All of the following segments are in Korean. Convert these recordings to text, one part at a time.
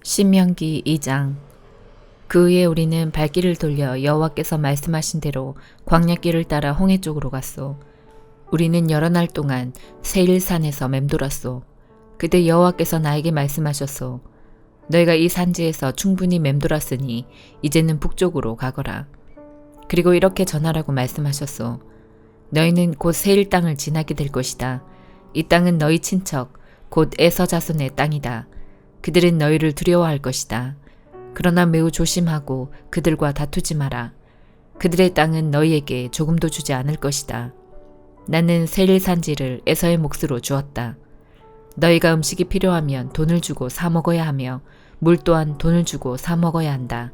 신명기 2장. 그 후에 우리는 발길을 돌려 여호와께서 말씀하신 대로 광야길을 따라 홍해 쪽으로 갔소. 우리는 여러 날 동안 세일산에서 맴돌았소. 그때 여호와께서 나에게 말씀하셨소. 너희가 이 산지에서 충분히 맴돌았으니 이제는 북쪽으로 가거라. 그리고 이렇게 전하라고 말씀하셨소. 너희는 곧 세일 땅을 지나게 될 것이다. 이 땅은 너희 친척 곧 에서 자손의 땅이다. 그들은 너희를 두려워할 것이다. 그러나 매우 조심하고 그들과 다투지 마라. 그들의 땅은 너희에게 조금도 주지 않을 것이다. 나는 세일 산지를 에서의 몫으로 주었다. 너희가 음식이 필요하면 돈을 주고 사 먹어야 하며 물 또한 돈을 주고 사 먹어야 한다.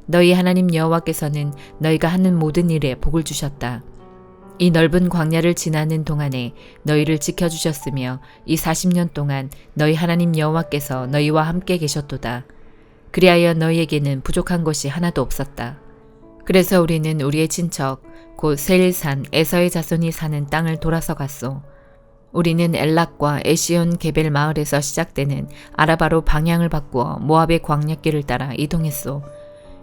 너희 하나님 여호와께서는 너희가 하는 모든 일에 복을 주셨다. 이 넓은 광야를 지나는 동안에 너희를 지켜주셨으며 이 40년 동안 너희 하나님 여호와께서 너희와 함께 계셨도다. 그리하여 너희에게는 부족한 것이 하나도 없었다. 그래서 우리는 우리의 친척 곧 세일산 에서의 자손이 사는 땅을 돌아서 갔소. 우리는 엘락과 에시온 게벨 마을에서 시작되는 아라바로 방향을 바꾸어 모압의 광야길을 따라 이동했소.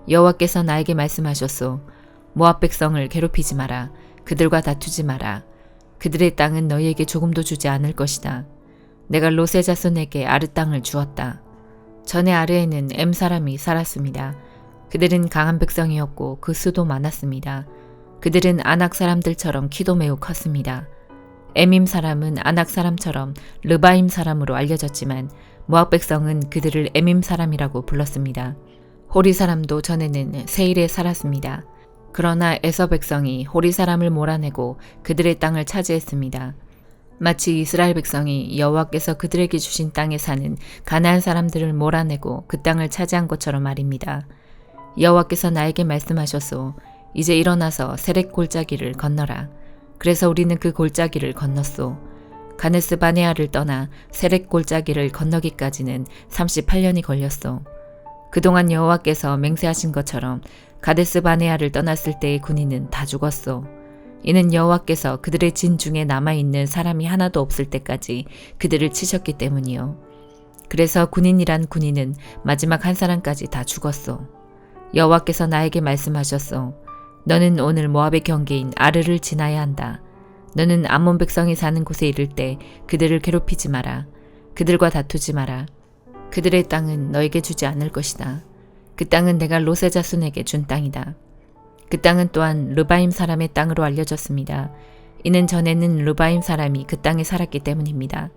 여호와께서 나에게 말씀하셨소. 모압 백성을 괴롭히지 마라. 그들과 다투지 마라. 그들의 땅은 너희에게 조금도 주지 않을 것이다. 내가 롯의 자손에게 아르 땅을 주었다. 전에 아르에는 엠 사람이 살았습니다. 그들은 강한 백성이었고 그 수도 많았습니다. 그들은 아낙 사람들처럼 키도 매우 컸습니다. 에밈 사람은 아낙 사람처럼 르바임 사람으로 알려졌지만 모압 백성은 그들을 에밈 사람이라고 불렀습니다. 호리 사람도 전에는 세일에 살았습니다. 그러나 에서 백성이 호리 사람을 몰아내고 그들의 땅을 차지했습니다. 마치 이스라엘 백성이 여호와께서 그들에게 주신 땅에 사는 가나안 사람들을 몰아내고 그 땅을 차지한 것처럼 말입니다. 여호와께서 나에게 말씀하셨소. 이제 일어나서 세렉 골짜기를 건너라. 그래서 우리는 그 골짜기를 건넜소. 가네스 바네아를 떠나 세렉 골짜기를 건너기까지는 38년이 걸렸소. 그동안 여호와께서 맹세하신 것처럼 가데스 바네아를 떠났을 때의 군인은 다 죽었소. 이는 여호와께서 그들의 진 중에 남아있는 사람이 하나도 없을 때까지 그들을 치셨기 때문이요. 그래서 군인이란 군인은 마지막 한 사람까지 다 죽었소. 여호와께서 나에게 말씀하셨소. 너는 오늘 모압의 경계인 아르를 지나야 한다. 너는 암몬 백성이 사는 곳에 이를 때 그들을 괴롭히지 마라. 그들과 다투지 마라. 그들의 땅은 너에게 주지 않을 것이다. 그 땅은 내가 롯의 자손에게 준 땅이다. 그 땅은 또한 르바임 사람의 땅으로 알려졌습니다. 이는 전에는 르바임 사람이 그 땅에 살았기 때문입니다.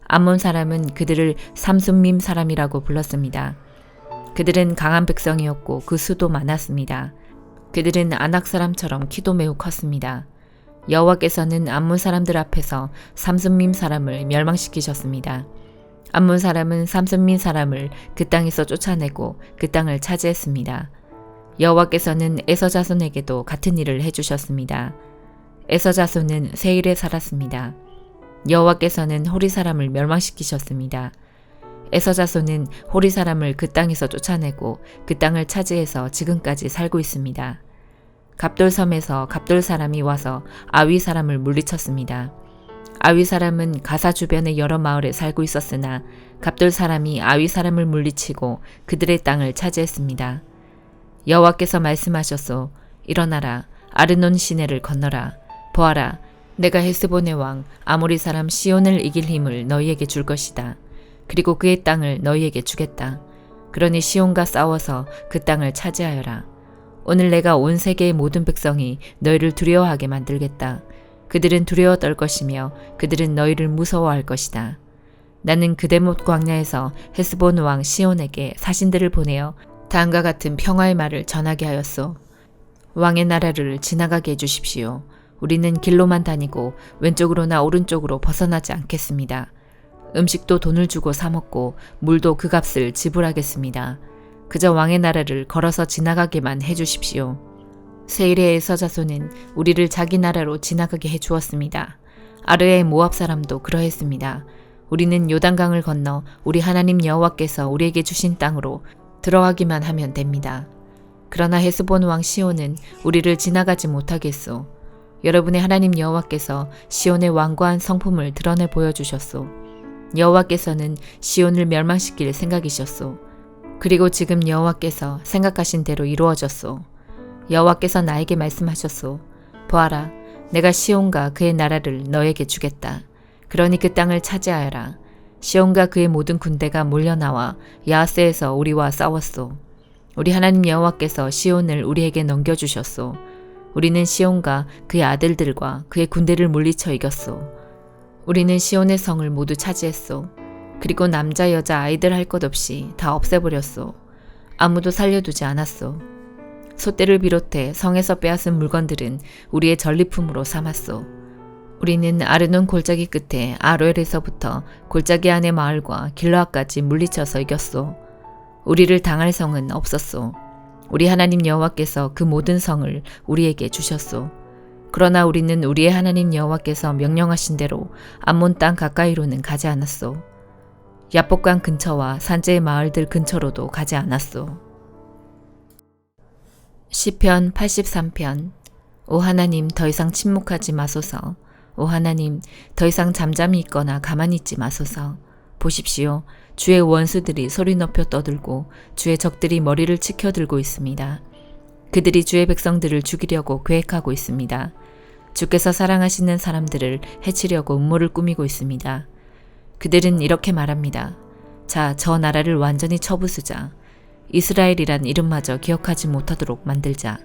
암몬 사람은 그들을 삼순밈 사람이라고 불렀습니다. 그들은 강한 백성이었고 그 수도 많았습니다. 그들은 아낙 사람처럼 키도 매우 컸습니다. 여호와께서는 암몬 사람들 앞에서 삼순밈 사람을 멸망시키셨습니다. 암몬 사람은 삼순민 사람을 그 땅에서 쫓아내고 그 땅을 차지했습니다. 여호와께서는 에서 자손에게도 같은 일을 해주셨습니다. 에서 자손은 세일에 살았습니다. 여호와께서는 호리 사람을 멸망시키셨습니다. 에서 자손은 호리 사람을 그 땅에서 쫓아내고 그 땅을 차지해서 지금까지 살고 있습니다. 갑돌 섬에서 갑돌 사람이 와서 아위 사람을 물리쳤습니다. 아위 사람은 가사 주변의 여러 마을에 살고 있었으나 갑돌 사람이 아위 사람을 물리치고 그들의 땅을 차지했습니다. 여호와께서 말씀하셨소. 일어나라. 아르논 시내를 건너라. 보아라. 내가 헤스본의 왕 아모리 사람 시온을 이길 힘을 너희에게 줄 것이다. 그리고 그의 땅을 너희에게 주겠다. 그러니 시온과 싸워서 그 땅을 차지하여라. 오늘 내가 온 세계의 모든 백성이 너희를 두려워하게 만들겠다. 그들은 두려워 떨 것이며 그들은 너희를 무서워할 것이다. 나는 그대못 광야에서 헤스본 왕 시온에게 사신들을 보내어 다음과 같은 평화의 말을 전하게 하였소. 왕의 나라를 지나가게 해주십시오. 우리는 길로만 다니고 왼쪽으로나 오른쪽으로 벗어나지 않겠습니다. 음식도 돈을 주고 사 먹고 물도 그 값을 지불하겠습니다. 그저 왕의 나라를 걸어서 지나가게만 해주십시오. 세일의 에서 자손은 우리를 자기 나라로 지나가게 해주었습니다. 아르의 모압 사람도 그러했습니다. 우리는 요단강을 건너 우리 하나님 여호와께서 우리에게 주신 땅으로 들어가기만 하면 됩니다. 그러나 헤스본 왕 시온은 우리를 지나가지 못하겠소. 여러분의 하나님 여호와께서 시온의 완고한 성품을 드러내 보여주셨소. 여호와께서는 시온을 멸망시킬 생각이셨소. 그리고 지금 여호와께서 생각하신 대로 이루어졌소. 여호와께서 나에게 말씀하셨소. 보아라, 내가 시온과 그의 나라를 너에게 주겠다. 그러니 그 땅을 차지하여라. 시온과 그의 모든 군대가 몰려나와 야하스에서 우리와 싸웠소. 우리 하나님 여호와께서 시온을 우리에게 넘겨주셨소. 우리는 시온과 그의 아들들과 그의 군대를 물리쳐 이겼소. 우리는 시온의 성을 모두 차지했소. 그리고 남자 여자 아이들 할 것 없이 다 없애버렸소. 아무도 살려두지 않았소. 소떼를 비롯해 성에서 빼앗은 물건들은 우리의 전리품으로 삼았소. 우리는 아르논 골짜기 끝에 아로엘에서부터 골짜기 안의 마을과 길르앗까지 물리쳐서 이겼소. 우리를 당할 성은 없었소. 우리 하나님 여호와께서 그 모든 성을 우리에게 주셨소. 그러나 우리는 우리의 하나님 여호와께서 명령하신 대로 암몬 땅 가까이로는 가지 않았소. 야복강 근처와 산지의 마을들 근처로도 가지 않았소. 시편 83편. 오 하나님, 더 이상 침묵하지 마소서. 오 하나님, 더 이상 잠잠히 있거나 가만히 있지 마소서. 보십시오. 주의 원수들이 소리 높여 떠들고 주의 적들이 머리를 치켜들고 있습니다. 그들이 주의 백성들을 죽이려고 계획하고 있습니다. 주께서 사랑하시는 사람들을 해치려고 음모를 꾸미고 있습니다. 그들은 이렇게 말합니다. 자, 저 나라를 완전히 쳐부수자. 이스라엘이란 이름마저 기억하지 못하도록 만들자.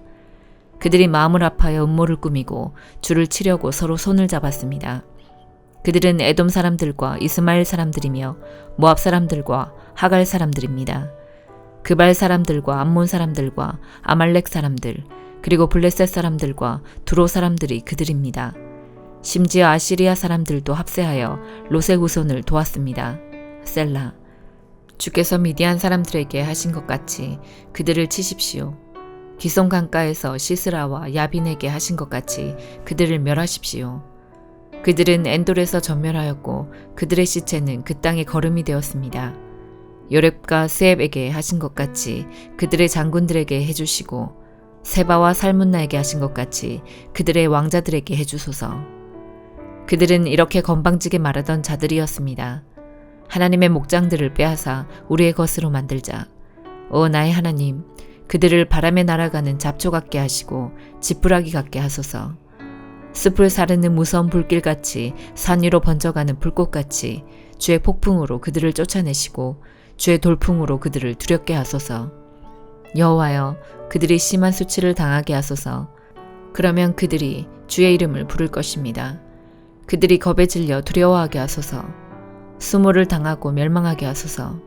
그들이 마음을 아파하여 음모를 꾸미고 주를 치려고 서로 손을 잡았습니다. 그들은 에돔 사람들과 이스마엘 사람들이며 모압 사람들과 하갈 사람들입니다. 그발 사람들과 암몬 사람들과 아말렉 사람들, 그리고 블레셋 사람들과 두로 사람들이 그들입니다. 심지어 아시리아 사람들도 합세하여 롯의 후손을 도왔습니다. 셀라. 주께서 미디안 사람들에게 하신 것 같이 그들을 치십시오. 기쏨 강가에서 시스라와 야빈에게 하신 것 같이 그들을 멸하십시오. 그들은 엔돌에서 전멸하였고 그들의 시체는 그 땅의 거름이 되었습니다. 요렙과 스앱에게 하신 것 같이 그들의 장군들에게 해주시고 세바와 살문나에게 하신 것 같이 그들의 왕자들에게 해주소서. 그들은 이렇게 건방지게 말하던 자들이었습니다. 하나님의 목장들을 빼앗아 우리의 것으로 만들자. 오 나의 하나님, 그들을 바람에 날아가는 잡초 같게 하시고 지푸라기 같게 하소서. 숲을 사르는 무서운 불길같이 산 위로 번져가는 불꽃같이 주의 폭풍으로 그들을 쫓아내시고 주의 돌풍으로 그들을 두렵게 하소서. 여호와여, 그들이 심한 수치를 당하게 하소서. 그러면 그들이 주의 이름을 부를 것입니다. 그들이 겁에 질려 두려워하게 하소서. 수모를 당하고 멸망하게 하소서.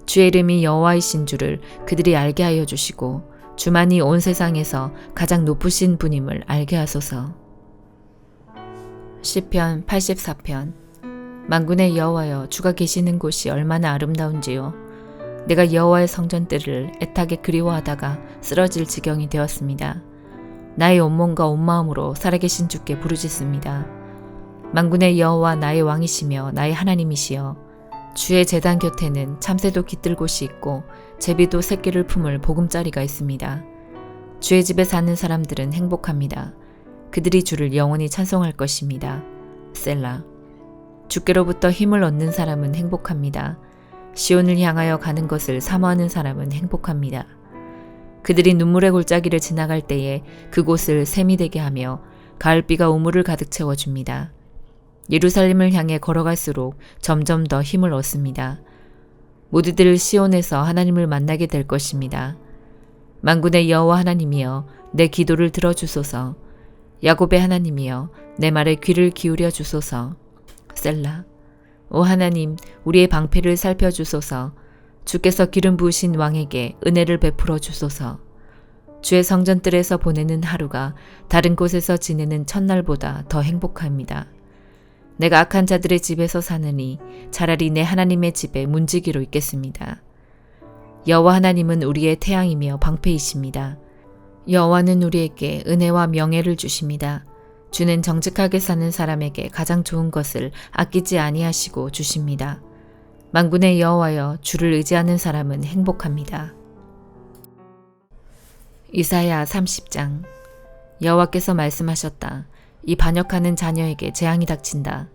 주의 이름이 여호와이신 줄을 그들이 알게 하여 주시고 주만이 온 세상에서 가장 높으신 분임을 알게 하소서. 시편 84편. 만군의 여호와여, 주가 계시는 곳이 얼마나 아름다운지요. 내가 여호와의 성전들을 애타게 그리워하다가 쓰러질 지경이 되었습니다. 나의 온몸과 온 마음으로 살아계신 주께 부르짖습니다. 만군의 여호와 나의 왕이시며 나의 하나님이시여, 주의 제단 곁에는 참새도 깃들 곳이 있고 제비도 새끼를 품을 보금자리가 있습니다. 주의 집에 사는 사람들은 행복합니다. 그들이 주를 영원히 찬송할 것입니다. 셀라. 주께로부터 힘을 얻는 사람은 행복합니다. 시온을 향하여 가는 것을 사모하는 사람은 행복합니다. 그들이 눈물의 골짜기를 지나갈 때에 그곳을 샘이 되게 하며 가을비가 우물을 가득 채워줍니다. 예루살렘을 향해 걸어갈수록 점점 더 힘을 얻습니다. 모두들 시온에서 하나님을 만나게 될 것입니다. 만군의 여호와 하나님이여, 내 기도를 들어주소서. 야곱의 하나님이여, 내 말에 귀를 기울여 주소서. 셀라. 오 하나님, 우리의 방패를 살펴주소서. 주께서 기름 부으신 왕에게 은혜를 베풀어 주소서. 주의 성전들에서 보내는 하루가 다른 곳에서 지내는 첫날보다 더 행복합니다. 내가 악한 자들의 집에서 사느니 차라리 내 하나님의 집에 문지기로 있겠습니다. 여호와 하나님은 우리의 태양이며 방패이십니다. 여호와는 우리에게 은혜와 명예를 주십니다. 주는 정직하게 사는 사람에게 가장 좋은 것을 아끼지 아니하시고 주십니다. 만군의 여호와여, 주를 의지하는 사람은 행복합니다. 이사야 30장. 여호와께서 말씀하셨다. 이 반역하는 자녀에게 재앙이 닥친다.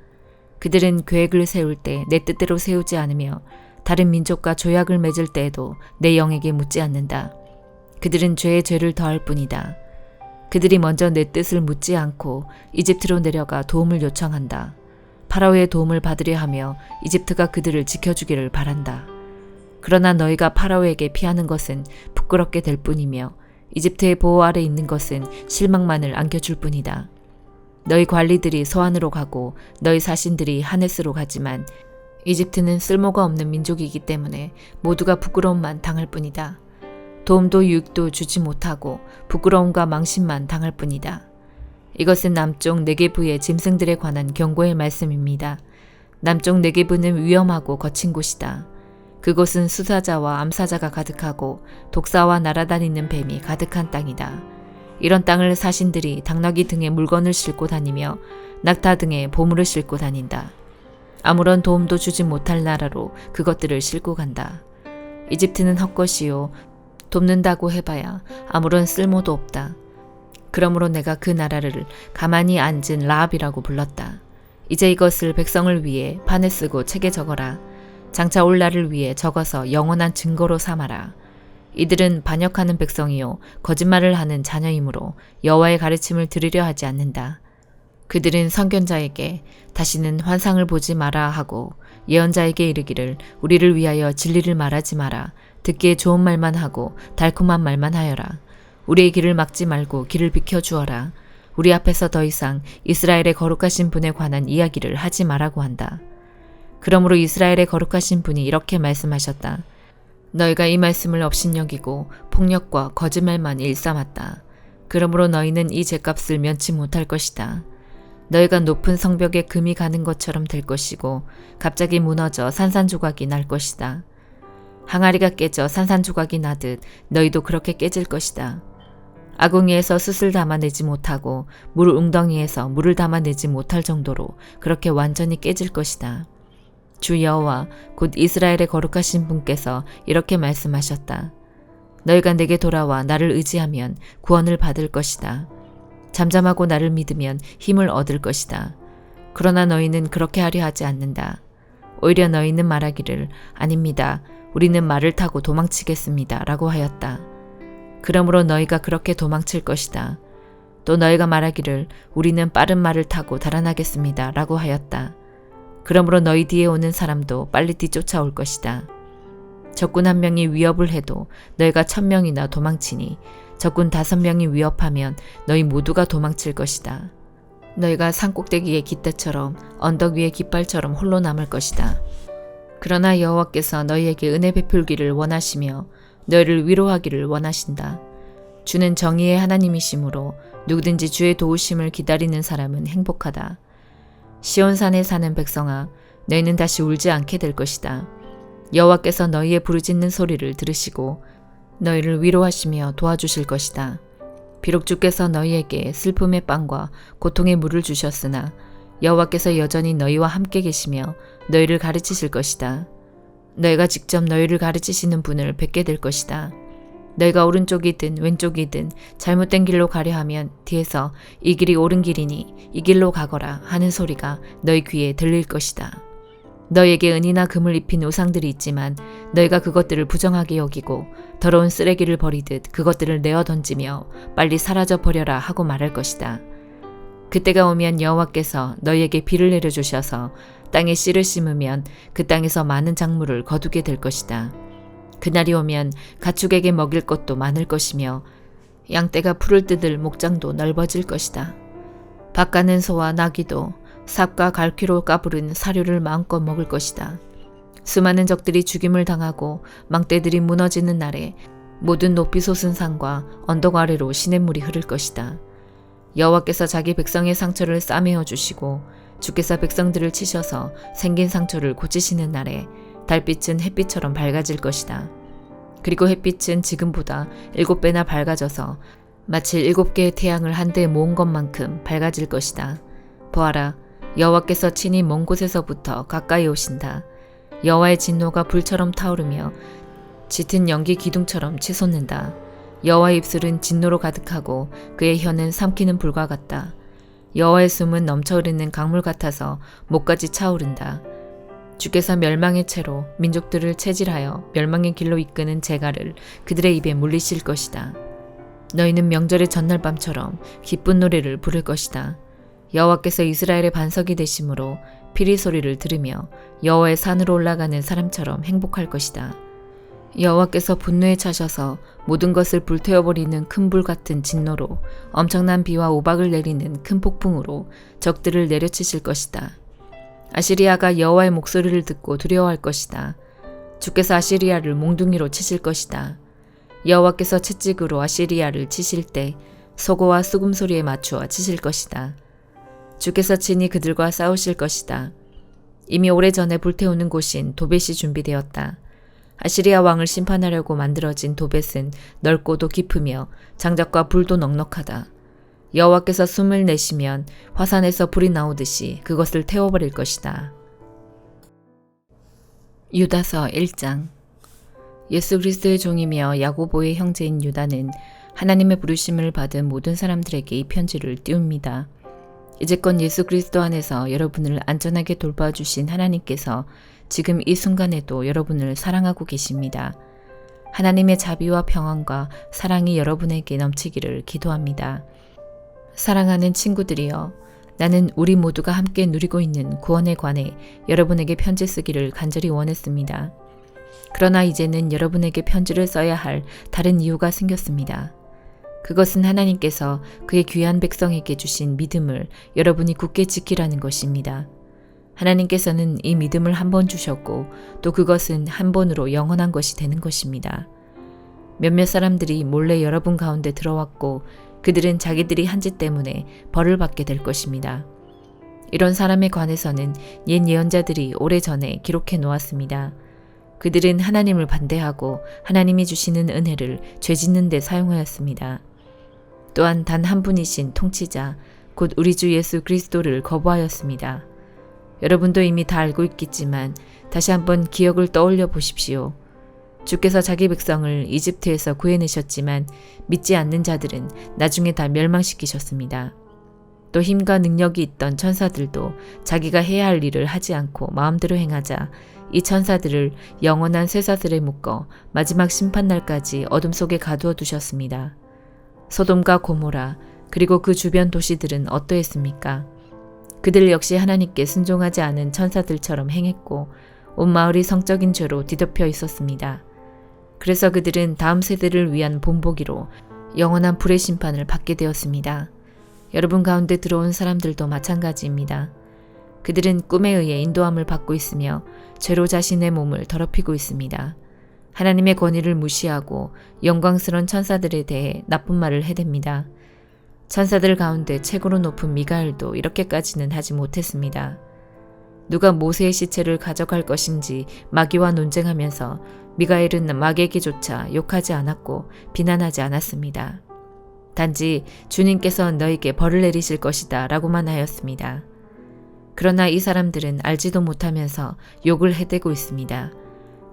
그들은 계획을 세울 때 내 뜻대로 세우지 않으며 다른 민족과 조약을 맺을 때에도 내 영에게 묻지 않는다. 그들은 죄에 죄를 더할 뿐이다. 그들이 먼저 내 뜻을 묻지 않고 이집트로 내려가 도움을 요청한다. 파라오의 도움을 받으려 하며 이집트가 그들을 지켜주기를 바란다. 그러나 너희가 파라오에게 피하는 것은 부끄럽게 될 뿐이며 이집트의 보호 아래 있는 것은 실망만을 안겨줄 뿐이다. 너희 관리들이 소안으로 가고 너희 사신들이 하네스로 가지만 이집트는 쓸모가 없는 민족이기 때문에 모두가 부끄러움만 당할 뿐이다. 도움도 유익도 주지 못하고 부끄러움과 망신만 당할 뿐이다. 이것은 남쪽 네게부의 짐승들에 관한 경고의 말씀입니다. 남쪽 네게부는 위험하고 거친 곳이다. 그곳은 수사자와 암사자가 가득하고 독사와 날아다니는 뱀이 가득한 땅이다. 이런 땅을 사신들이 당나귀 등에 물건을 싣고 다니며 낙타 등에 보물을 싣고 다닌다. 아무런 도움도 주지 못할 나라로 그것들을 싣고 간다. 이집트는 헛것이요 돕는다고 해봐야 아무런 쓸모도 없다. 그러므로 내가 그 나라를 가만히 앉은 라합이라고 불렀다. 이제 이것을 백성을 위해 판에 쓰고 책에 적어라. 장차 올 날을 위해 적어서 영원한 증거로 삼아라. 이들은 반역하는 백성이요 거짓말을 하는 자녀이므로 여호와의 가르침을 들으려 하지 않는다. 그들은 선견자에게 다시는 환상을 보지 마라 하고 예언자에게 이르기를 우리를 위하여 진리를 말하지 마라. 듣기에 좋은 말만 하고 달콤한 말만 하여라. 우리의 길을 막지 말고 길을 비켜주어라. 우리 앞에서 더 이상 이스라엘의 거룩하신 분에 관한 이야기를 하지 말라고 한다. 그러므로 이스라엘의 거룩하신 분이 이렇게 말씀하셨다. 너희가 이 말씀을 업신여기고 폭력과 거짓말만 일삼았다. 그러므로 너희는 이 죄값을 면치 못할 것이다. 너희가 높은 성벽에 금이 가는 것처럼 될 것이고 갑자기 무너져 산산조각이 날 것이다. 항아리가 깨져 산산조각이 나듯 너희도 그렇게 깨질 것이다. 아궁이에서 숯을 담아내지 못하고 물 웅덩이에서 물을 담아내지 못할 정도로 그렇게 완전히 깨질 것이다. 주 여호와 곧 이스라엘의 거룩하신 분께서 이렇게 말씀하셨다. 너희가 내게 돌아와 나를 의지하면 구원을 받을 것이다. 잠잠하고 나를 믿으면 힘을 얻을 것이다. 그러나 너희는 그렇게 하려 하지 않는다. 오히려 너희는 말하기를 아닙니다. 우리는 말을 타고 도망치겠습니다. 라고 하였다. 그러므로 너희가 그렇게 도망칠 것이다. 또 너희가 말하기를 우리는 빠른 말을 타고 달아나겠습니다. 라고 하였다. 그러므로 너희 뒤에 오는 사람도 빨리 뒤쫓아올 것이다. 적군 1명이 위협을 해도 너희가 1000명이나 도망치니 적군 5명이 위협하면 너희 모두가 도망칠 것이다. 너희가 산꼭대기의 깃대처럼 언덕 위의 깃발처럼 홀로 남을 것이다. 그러나 여호와께서 너희에게 은혜 베풀기를 원하시며 너희를 위로하기를 원하신다. 주는 정의의 하나님이시므로 누구든지 주의 도우심을 기다리는 사람은 행복하다. 시온산에 사는 백성아, 너희는 다시 울지 않게 될 것이다. 여호와께서 너희의 부르짖는 소리를 들으시고 너희를 위로하시며 도와주실 것이다. 비록 주께서 너희에게 슬픔의 빵과 고통의 물을 주셨으나 여호와께서 여전히 너희와 함께 계시며 너희를 가르치실 것이다. 너희가 직접 너희를 가르치시는 분을 뵙게 될 것이다. 너희가 오른쪽이든 왼쪽이든 잘못된 길로 가려 하면 뒤에서 이 길이 옳은 길이니 이 길로 가거라 하는 소리가 너희 귀에 들릴 것이다. 너희에게 은이나 금을 입힌 우상들이 있지만 너희가 그것들을 부정하게 여기고 더러운 쓰레기를 버리듯 그것들을 내어 던지며 빨리 사라져 버려라 하고 말할 것이다. 그때가 오면 여호와께서 너희에게 비를 내려주셔서 땅에 씨를 심으면 그 땅에서 많은 작물을 거두게 될 것이다. 그날이 오면 가축에게 먹일 것도 많을 것이며 양떼가 풀을 뜯을 목장도 넓어질 것이다. 밭가는 소와 나귀도 삽과 갈퀴로 까부른 사료를 마음껏 먹을 것이다. 수많은 적들이 죽임을 당하고 망대들이 무너지는 날에 모든 높이 솟은 산과 언덕 아래로 시냇물이 흐를 것이다. 여호와께서 자기 백성의 상처를 싸매어 주시고 주께서 백성들을 치셔서 생긴 상처를 고치시는 날에 달빛은 햇빛처럼 밝아질 것이다. 그리고 햇빛은 지금보다 7배나 밝아져서 마치 7개의 태양을 한데 모은 것만큼 밝아질 것이다. 보아라, 여호와께서 친히 먼 곳에서부터 가까이 오신다. 여호와의 진노가 불처럼 타오르며 짙은 연기 기둥처럼 치솟는다. 여호와의 입술은 진노로 가득하고 그의 혀는 삼키는 불과 같다. 여호와의 숨은 넘쳐 흐르는 강물 같아서 목까지 차오른다. 주께서 멸망의 채로 민족들을 체질하여 멸망의 길로 이끄는 재갈을 그들의 입에 물리실 것이다. 너희는 명절의 전날 밤처럼 기쁜 노래를 부를 것이다. 여호와께서 이스라엘의 반석이 되심으로 피리 소리를 들으며 여호와의 산으로 올라가는 사람처럼 행복할 것이다. 여호와께서 분노에 차셔서 모든 것을 불태워버리는 큰 불 같은 진노로 엄청난 비와 우박을 내리는 큰 폭풍으로 적들을 내려치실 것이다. 아시리아가 여호와의 목소리를 듣고 두려워할 것이다. 주께서 아시리아를 몽둥이로 치실 것이다. 여호와께서 채찍으로 아시리아를 치실 때 소고와 수금 소리에 맞추어 치실 것이다. 주께서 친히 그들과 싸우실 것이다. 이미 오래전에 불태우는 곳인 도벳이 준비되었다. 아시리아 왕을 심판하려고 만들어진 도벳은 넓고도 깊으며 장작과 불도 넉넉하다. 여호와께서 숨을 내쉬면 화산에서 불이 나오듯이 그것을 태워버릴 것이다. 유다서 1장. 예수 그리스도의 종이며 야고보의 형제인 유다는 하나님의 부르심을 받은 모든 사람들에게 이 편지를 띄웁니다. 이제껏 예수 그리스도 안에서 여러분을 안전하게 돌봐주신 하나님께서 지금 이 순간에도 여러분을 사랑하고 계십니다. 하나님의 자비와 평안과 사랑이 여러분에게 넘치기를 기도합니다. 사랑하는 친구들이여, 나는 우리 모두가 함께 누리고 있는 구원에 관해 여러분에게 편지 쓰기를 간절히 원했습니다. 그러나 이제는 여러분에게 편지를 써야 할 다른 이유가 생겼습니다. 그것은 하나님께서 그의 귀한 백성에게 주신 믿음을 여러분이 굳게 지키라는 것입니다. 하나님께서는 이 믿음을 한 번 주셨고 또 그것은 한 번으로 영원한 것이 되는 것입니다. 몇몇 사람들이 몰래 여러분 가운데 들어왔고 그들은 자기들이 한 짓 때문에 벌을 받게 될 것입니다. 이런 사람에 관해서는 옛 예언자들이 오래전에 기록해 놓았습니다. 그들은 하나님을 반대하고 하나님이 주시는 은혜를 죄 짓는 데 사용하였습니다. 또한 단 한 분이신 통치자, 곧 우리 주 예수 그리스도를 거부하였습니다. 여러분도 이미 다 알고 있겠지만 다시 한번 기억을 떠올려 보십시오. 주께서 자기 백성을 이집트에서 구해내셨지만 믿지 않는 자들은 나중에 다 멸망시키셨습니다. 또 힘과 능력이 있던 천사들도 자기가 해야 할 일을 하지 않고 마음대로 행하자 이 천사들을 영원한 쇠사슬에 묶어 마지막 심판날까지 어둠 속에 가두어 두셨습니다. 소돔과 고모라 그리고 그 주변 도시들은 어떠했습니까? 그들 역시 하나님께 순종하지 않은 천사들처럼 행했고 온 마을이 성적인 죄로 뒤덮여 있었습니다. 그래서 그들은 다음 세대를 위한 본보기로 영원한 불의 심판을 받게 되었습니다. 여러분 가운데 들어온 사람들도 마찬가지입니다. 그들은 꿈에 의해 인도함을 받고 있으며 죄로 자신의 몸을 더럽히고 있습니다. 하나님의 권위를 무시하고 영광스러운 천사들에 대해 나쁜 말을 해댑니다. 천사들 가운데 최고로 높은 미가엘도 이렇게까지는 하지 못했습니다. 누가 모세의 시체를 가져갈 것인지 마귀와 논쟁하면서 미가엘은 마귀에게조차 욕하지 않았고 비난하지 않았습니다. 단지 주님께서 너에게 벌을 내리실 것이다 라고만 하였습니다. 그러나 이 사람들은 알지도 못하면서 욕을 해대고 있습니다.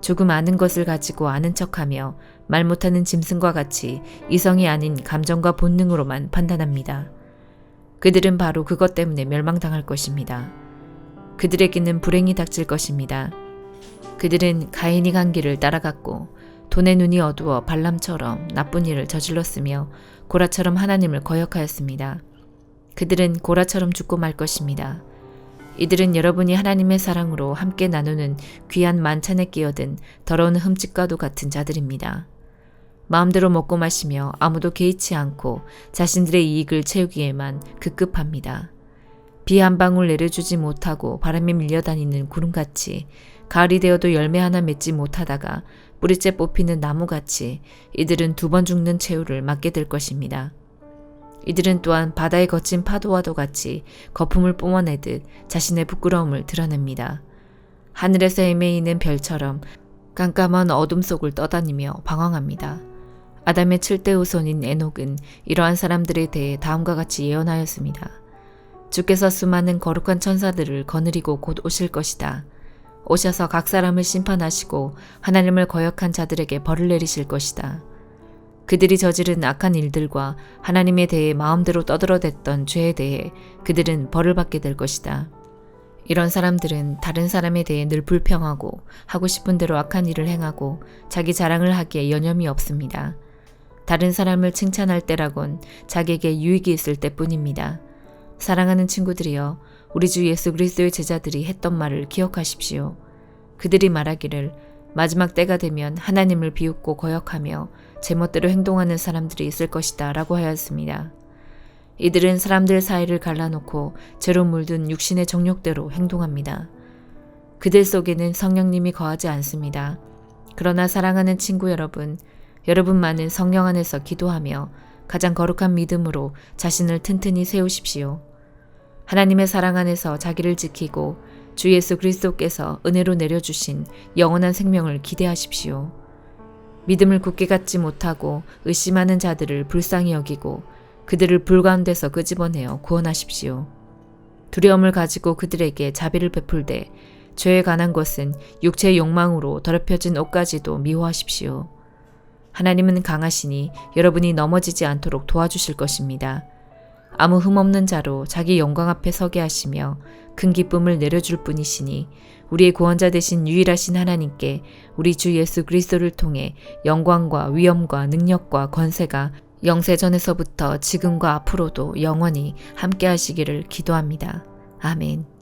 조금 아는 것을 가지고 아는 척하며 말 못하는 짐승과 같이 이성이 아닌 감정과 본능으로만 판단합니다. 그들은 바로 그것 때문에 멸망당할 것입니다. 그들에게는 불행이 닥칠 것입니다. 그들은 가인이 간 길을 따라갔고 돈의 눈이 어두워 발람처럼 나쁜 일을 저질렀으며 고라처럼 하나님을 거역하였습니다. 그들은 고라처럼 죽고 말 것입니다. 이들은 여러분이 하나님의 사랑으로 함께 나누는 귀한 만찬에 끼어든 더러운 흠집과도 같은 자들입니다. 마음대로 먹고 마시며 아무도 개의치 않고 자신들의 이익을 채우기에만 급급합니다. 비 한 방울 내려주지 못하고 바람에 밀려다니는 구름같이 가을이 되어도 열매 하나 맺지 못하다가 뿌리째 뽑히는 나무같이 이들은 2번 죽는 최후를 맞게 될 것입니다. 이들은 또한 바다의 거친 파도와도 같이 거품을 뿜어내듯 자신의 부끄러움을 드러냅니다. 하늘에서 헤매이는 별처럼 깜깜한 어둠 속을 떠다니며 방황합니다. 아담의 7대 후손인 에녹은 이러한 사람들에 대해 다음과 같이 예언하였습니다. 주께서 수많은 거룩한 천사들을 거느리고 곧 오실 것이다. 오셔서 각 사람을 심판하시고 하나님을 거역한 자들에게 벌을 내리실 것이다. 그들이 저지른 악한 일들과 하나님에 대해 마음대로 떠들어댔던 죄에 대해 그들은 벌을 받게 될 것이다. 이런 사람들은 다른 사람에 대해 늘 불평하고 하고 싶은 대로 악한 일을 행하고 자기 자랑을 하기에 여념이 없습니다. 다른 사람을 칭찬할 때라곤 자기에게 유익이 있을 때뿐입니다. 사랑하는 친구들이여, 우리 주 예수 그리스도의 제자들이 했던 말을 기억하십시오. 그들이 말하기를 마지막 때가 되면 하나님을 비웃고 거역하며 제멋대로 행동하는 사람들이 있을 것이다 라고 하였습니다. 이들은 사람들 사이를 갈라놓고 죄로 물든 육신의 정욕대로 행동합니다. 그들 속에는 성령님이 거하지 않습니다. 그러나 사랑하는 친구 여러분, 여러분만은 성령 안에서 기도하며 가장 거룩한 믿음으로 자신을 튼튼히 세우십시오. 하나님의 사랑 안에서 자기를 지키고 주 예수 그리스도께서 은혜로 내려주신 영원한 생명을 기대하십시오. 믿음을 굳게 갖지 못하고 의심하는 자들을 불쌍히 여기고 그들을 불 가운데서 끄집어내어 구원하십시오. 두려움을 가지고 그들에게 자비를 베풀되 죄에 관한 것은 육체의 욕망으로 더럽혀진 옷까지도 미워하십시오. 하나님은 강하시니 여러분이 넘어지지 않도록 도와주실 것입니다. 아무 흠없는 자로 자기 영광 앞에 서게 하시며 큰 기쁨을 내려줄 뿐이시니 우리의 구원자 되신 유일하신 하나님께 우리 주 예수 그리스도를 통해 영광과 위엄과 능력과 권세가 영세전에서부터 지금과 앞으로도 영원히 함께 하시기를 기도합니다. 아멘.